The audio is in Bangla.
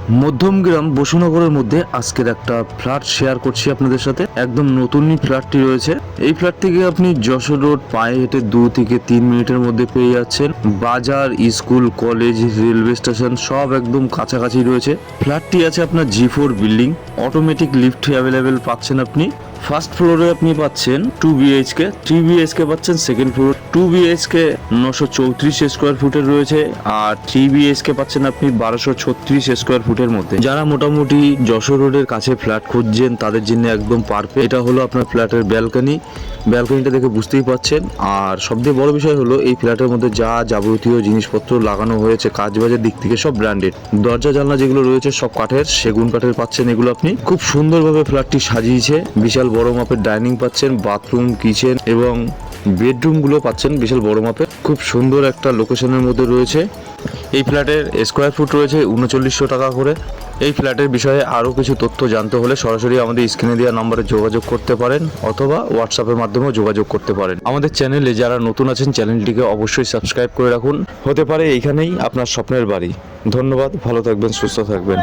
মধ্যমগ্রাম বসুনগরের মধ্যে আজকের একটা ফ্ল্যাট শেয়ার করছি আপনাদের সাথে। একদম নতুনই ফ্ল্যাটটি রয়েছে। এই ফ্ল্যাট থেকে আপনি যশোর রোড পায়ে হেঁটে 2 থেকে 3 মিনিটের মধ্যে পেয়ে যাচ্ছেন। বাজার, স্কুল, কলেজ, রেলওয়ে স্টেশন সব একদম কাছাকাছি রয়েছে। ফ্ল্যাটটি আছে আপনার G4 building, automatic lift available পাচ্ছেন আপনি। ফার্স্ট ফ্লোরে আপনি পাচ্ছেন 2 BHK, 3 BHK পাচ্ছেন সেকেন্ড ফ্লোর। 2 BHK 934 স্কোয়ার ফুটের রয়েছে, আর 3 BHK পাচ্ছেন আপনি 1236 স্কোয়ার ফুটের মধ্যে। যারা মোটামুটি যশোর রোডের কাছে ফ্ল্যাট খুঁজছেন তাদের জন্য একদম পারফেক্ট। এটা হলো আপনার ফ্ল্যাটের ব্যালকনিটা দেখে বুঝতেই পাচ্ছেন। আর সবচেয়ে বড় বিষয় হলো এই ফ্ল্যাটের মধ্যে যা যাবতীয় জিনিসপত্র লাগানো হয়েছে কাজবাজের দিক থেকে সব ব্র্যান্ডেড। দরজা জানলা যেগুলো রয়েছে সব কাঠের, সেগুন কাঠের পাচ্ছেন এগুলো আপনি। খুব সুন্দরভাবে ফ্ল্যাটটি সাজিয়েছে। বিশাল বড় মাপের ডাইনিং পাচ্ছেন, বাথরুম, কিচেন এবং বেডরুমগুলো পাচ্ছেন বিশাল বড় মাপের। খুব সুন্দর একটা লোকেশনের মধ্যে রয়েছে। এই ফ্ল্যাটের স্কোয়ার ফুট রয়েছে 3900 টাকা করে। এই ফ্ল্যাটের বিষয়ে আরও কিছু তথ্য জানতে হলে সরাসরি আমাদের স্ক্রিনে দেওয়া নম্বরে যোগাযোগ করতে পারেন, অথবা হোয়াটসঅ্যাপের মাধ্যমেও যোগাযোগ করতে পারেন। আমাদের চ্যানেলে যারা নতুন আছেন চ্যানেলটিকে অবশ্যই সাবস্ক্রাইব করে রাখুন। হতে পারে এইখানেই আপনার স্বপ্নের বাড়ি। ধন্যবাদ, ভালো থাকবেন, সুস্থ থাকবেন।